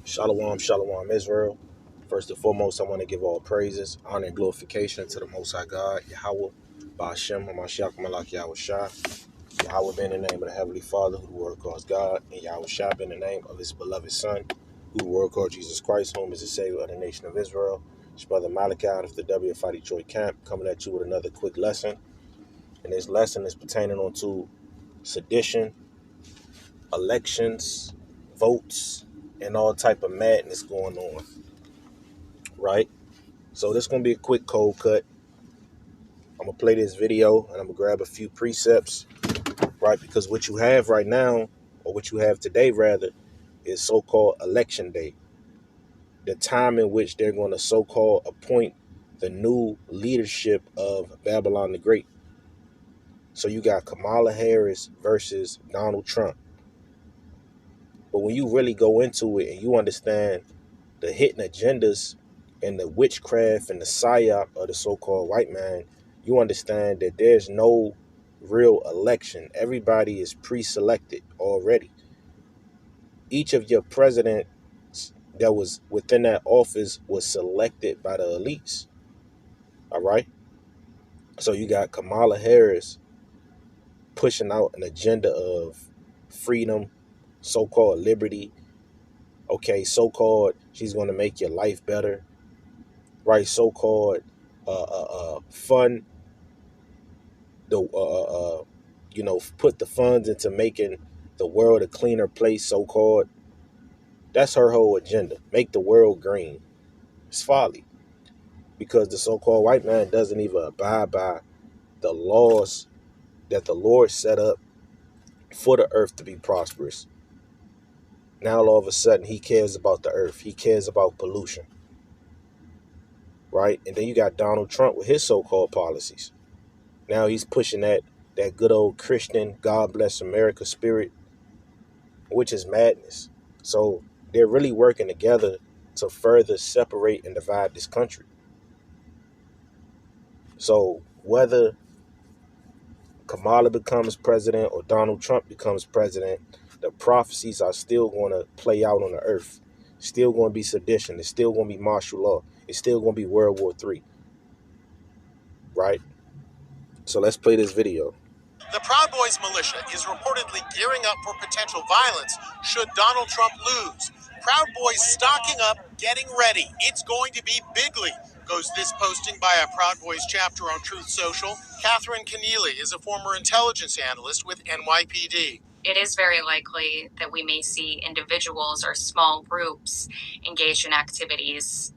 Shalom, shalom, Israel. First and foremost, I want to give all praises, honor, and glorification to the Most High God, Yahweh, Ba'ashem, Hamashiach, Malak, Yahweh Shai. Yahweh being the name of the Heavenly Father, who the Word calls God, and Yahweh Shai being the name of His beloved Son, who the Word called Jesus Christ, whom is the Savior of the nation of Israel. It's Brother Malachi out of the WFI Detroit camp, coming at you with another quick lesson. And this lesson is pertaining on to sedition, elections, votes, and all type of madness going on, right? So this is going to be a quick cold cut. I'm going to play this video and I'm going to grab a few precepts, right? Because what you have right now, or what you have today rather, is so-called election day. The time in which they're going to so-called appoint the new leadership of Babylon the Great. So you got Kamala Harris versus Donald Trump. But when you really go into it and you understand the hidden agendas and the witchcraft and the psyop of the so-called white man, you understand that there's no real election. Everybody is pre-selected already. Each of your presidents that was within that office was selected by the elites. All right? So you got Kamala Harris pushing out an agenda of freedom, so-called liberty. Okay, so-called she's going to make your life better. Right, so-called fund put the funds into making the world a cleaner place, so-called. That's her whole agenda. Make the world green. It's folly. Because the so-called white man doesn't even abide by the laws that the Lord set up for the earth to be prosperous. Now all of a sudden he cares about the earth. He cares about pollution. Right? And then you got Donald Trump with his so-called policies. Now he's pushing that good old Christian, God bless America spirit, which is madness. So they're really working together to further separate and divide this country. So whether Kamala becomes president or Donald Trump becomes president, the prophecies are still going to play out on the earth. Still going to be sedition. It's still going to be martial law. It's still going to be World War III. Right? So let's play this video. The Proud Boys militia is reportedly gearing up for potential violence should Donald Trump lose. Proud Boys stocking up, getting ready. It's going to be bigly, goes this posting by a Proud Boys chapter on Truth Social. Catherine Keneally is a former intelligence analyst with NYPD. It is very likely that we may see individuals or small groups engaged in activities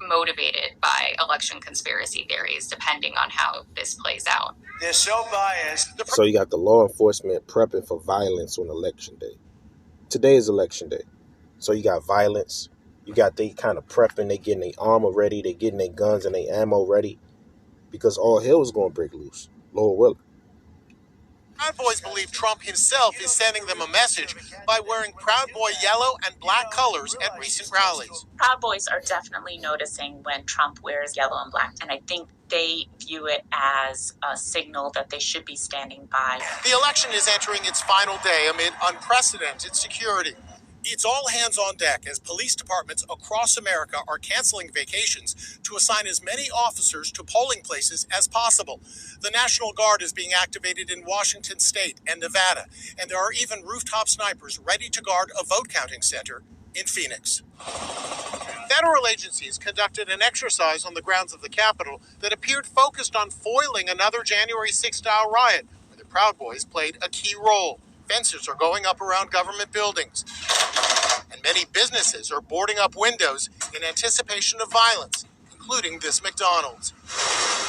motivated by election conspiracy theories, depending on how this plays out. They're so biased. So you got the law enforcement prepping for violence on election day. Today is election day. So you got violence. You got they kind of prepping. They getting their armor ready. They getting their guns and their ammo ready. Because all hell is going to break loose. Lord willing. Proud Boys believe Trump himself is sending them a message by wearing Proud Boy yellow and black colors at recent rallies. Proud Boys are definitely noticing when Trump wears yellow and black, and I think they view it as a signal that they should be standing by. The election is entering its final day amid unprecedented security. It's all hands on deck as police departments across America are canceling vacations to assign as many officers to polling places as possible. The National Guard is being activated in Washington State and Nevada, and there are even rooftop snipers ready to guard a vote counting center in Phoenix. Federal agencies conducted an exercise on the grounds of the Capitol that appeared focused on foiling another January 6th-style riot, where the Proud Boys played a key role. Fences are going up around government buildings, and many businesses are boarding up windows in anticipation of violence, including this McDonald's.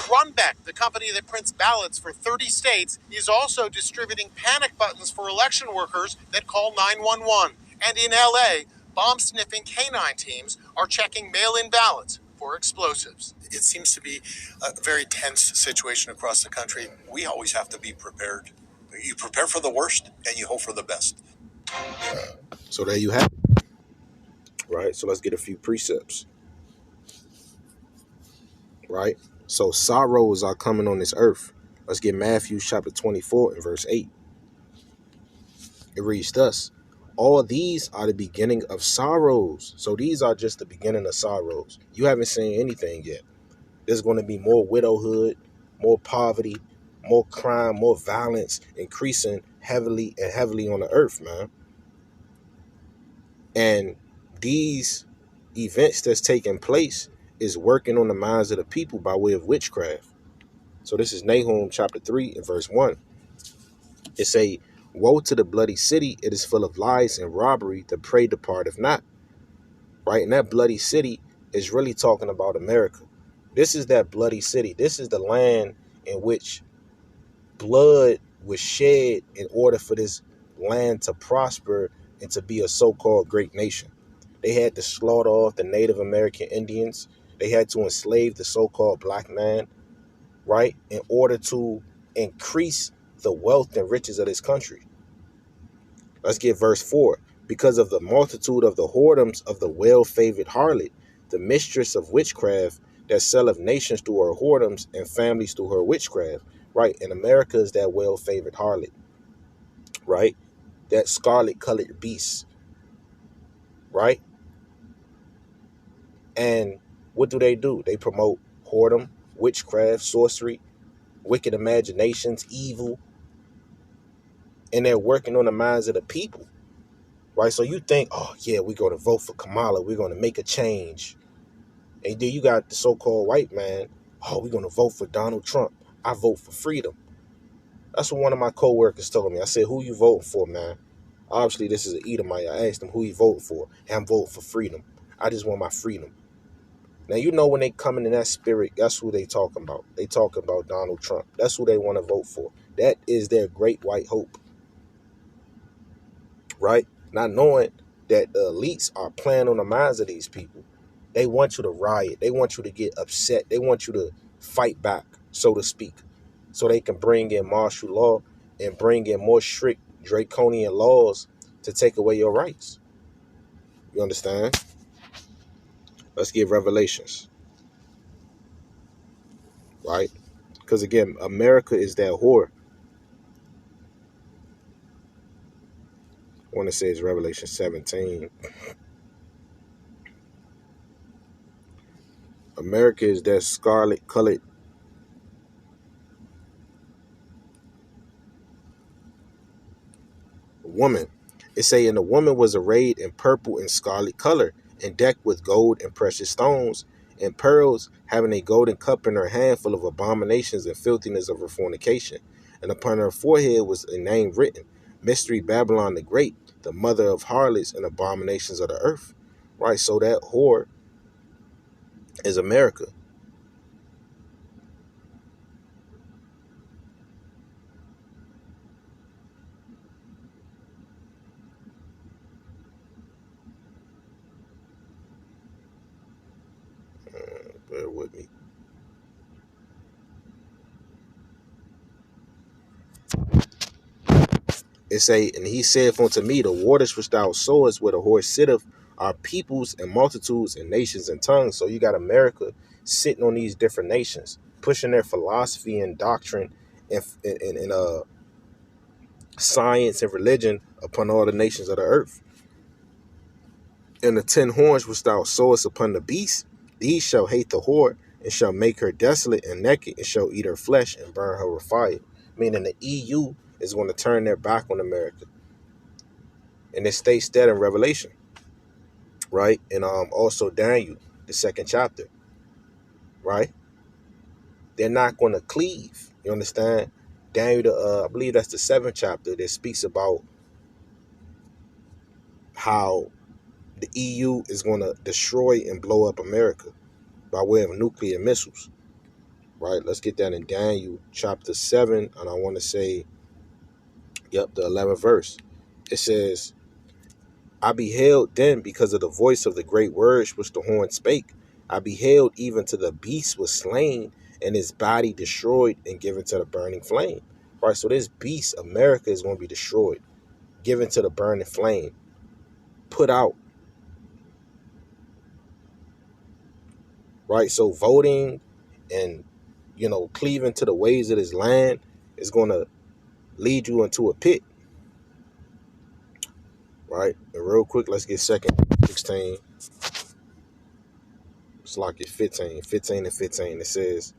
Runback, the company that prints ballots for 30 states, is also distributing panic buttons for election workers that call 911. And in LA, bomb-sniffing canine teams are checking mail-in ballots for explosives. It seems to be a very tense situation across the country. We always have to be prepared. You prepare for the worst and you hope for the best. So there you have it. Right? So let's get a few precepts. Right? So sorrows are coming on this earth. Let's get Matthew chapter 24 and verse 8. It reads thus: All these are the beginning of sorrows. So these are just the beginning of sorrows. You haven't seen anything yet. There's going to be more widowhood, more poverty, more crime, more violence, increasing heavily and heavily on the earth, man. And these events that's taking place is working on the minds of the people by way of witchcraft. So this is Nahum chapter 3 and verse 1. It say, woe to the bloody city, it is full of lies and robbery, the prey departeth not. Right? And that bloody city is really talking about America. This is that bloody city. This is the land in which blood was shed in order for this land to prosper and to be a so-called great nation. They had to slaughter off the Native American Indians. They had to enslave the so-called black man, right, in order to increase the wealth and riches of this country. Let's get verse 4. Because of the multitude of the whoredoms of the well-favored harlot, the mistress of witchcraft, that selleth nations through her whoredoms and families through her witchcraft. Right? And America is that well-favored harlot. Right? That scarlet-colored beast. Right? And what do? They promote whoredom, witchcraft, sorcery, wicked imaginations, evil, and they're working on the minds of the people. Right? So you think, oh yeah, we're going to vote for Kamala. We're going to make a change. And then you got the so-called white man, oh, we're going to vote for Donald Trump. I vote for freedom. That's what one of my co-workers told me. I said, who you voting for, man? Obviously, this is an Edomite. I asked him who he voted for. And I'm voting for freedom. I just want my freedom. Now, you know when they come in that spirit, that's who they talking about. They talking about Donald Trump. That's who they want to vote for. That is their great white hope. Right? Not knowing that the elites are playing on the minds of these people. They want you to riot. They want you to get upset. They want you to fight back, so to speak, so they can bring in martial law and bring in more strict draconian laws to take away your rights. You understand? Let's get Revelations, right? Because again, America is that whore. I want to say it's Revelation 17. America is that scarlet colored woman. It say, and the woman was arrayed in purple and scarlet color, and decked with gold and precious stones and pearls, having a golden cup in her hand full of abominations and filthiness of her fornication. And upon her forehead was a name written, Mystery Babylon the Great, the mother of harlots and abominations of the earth. Right, so that whore is America. Bear with me. It say, and he saith unto me, the waters which thou sowest where the horse sitteth are peoples and multitudes and nations and tongues. So you got America sitting on these different nations, pushing their philosophy and doctrine and science and religion upon all the nations of the earth. And the 10 horns which thou sowest upon the beast, these shall hate the whore, and shall make her desolate and naked, and shall eat her flesh and burn her with fire. Meaning the EU is going to turn their back on America. And it states that in Revelation, right? And also Daniel, the 2nd chapter, right? They're not going to cleave. You understand? Daniel, I believe that's the 7th chapter that speaks about how the EU is going to destroy and blow up America by way of nuclear missiles, right? Let's get that in Daniel chapter 7, and I want to say, yep, the 11th verse. It says, I beheld then because of the voice of the great words which the horn spake. I beheld even to the beast was slain and his body destroyed and given to the burning flame. Right, so this beast, America, is going to be destroyed, given to the burning flame, put out. Right, so voting and, cleaving to the ways of this land is going to lead you into a pit. right? And real quick, let's get 2nd 16. It's like it 15 and 15. It says,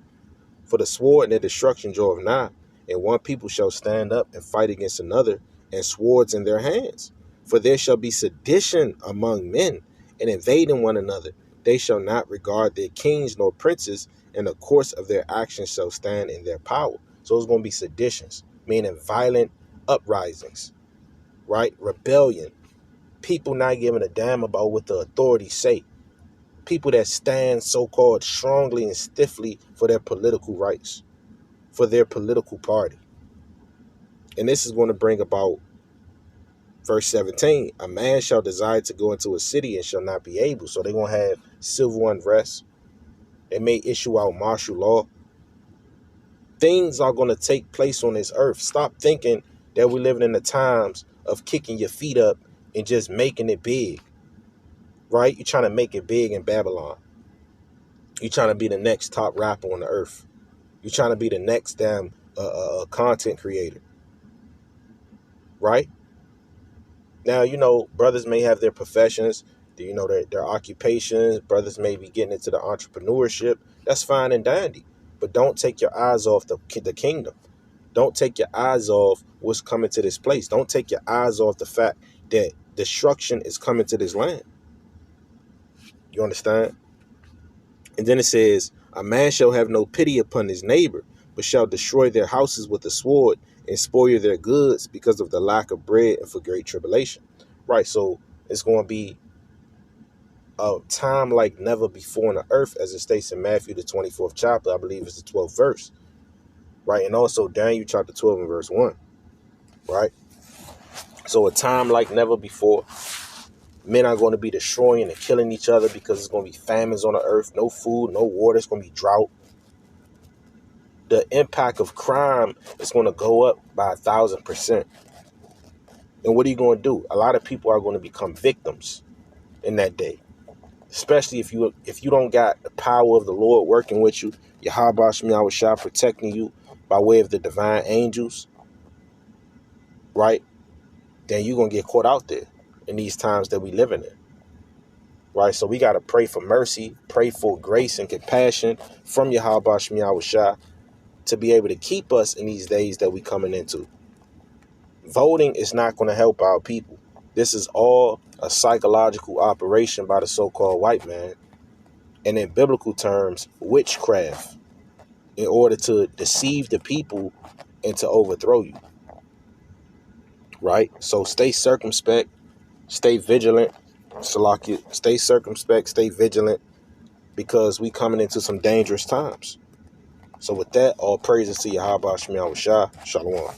"For the sword and the destruction draweth nigh, and one people shall stand up and fight against another, and swords in their hands. For there shall be sedition among men, and invading one another. They shall not regard their kings nor princes, and the course of their actions shall stand in their power." So it's going to be seditions, meaning violent uprisings, right? Rebellion. People not giving a damn about what the authorities say. People that stand so-called strongly and stiffly for their political rights, for their political party. And this is going to bring about verse 17. "A man shall desire to go into a city and shall not be able." So they're going to have civil unrest. They may issue out martial law. Things are going to take place on this earth. Stop thinking that we're living in the times of kicking your feet up and just making it big, right? You're trying to make it big in Babylon. You're trying to be the next top rapper on the earth. You're trying to be the next damn content creator, right? Now, brothers may have their professions, their occupations. Brothers may be getting into the entrepreneurship. That's fine and dandy. But don't take your eyes off the kingdom. Don't take your eyes off what's coming to this place. Don't take your eyes off the fact that destruction is coming to this land. You understand? And then it says, "A man shall have no pity upon his neighbor, but shall destroy their houses with the sword and spoil their goods because of the lack of bread and for great tribulation." Right, so it's going to be a time like never before on the earth, as it states in Matthew, the 24th chapter. I believe it's the 12th verse. Right, and also Daniel chapter 12 and verse 1. Right, so a time like never before. Men are going to be destroying and killing each other because it's going to be famines on the earth. No food, no water. It's going to be drought. The impact of crime is going to go up by 1,000%. And what are you going to do? A lot of people are going to become victims in that day, especially if you don't got the power of the Lord working with you, Yahweh Shah protecting you by way of the divine angels, right? Then you're going to get caught out there in these times that we living in, right? So we got to pray for mercy, pray for grace and compassion from Yahweh Shah to be able to keep us in these days that we coming into. Voting is not going to help our people. This is all a psychological operation by the so-called white man, and in biblical terms, witchcraft, in order to deceive the people and to overthrow you, right? So stay circumspect, stay vigilant, Salakia, stay circumspect, stay vigilant, because we coming into some dangerous times. So with that, all praises to Yahweh Shah. Shalom.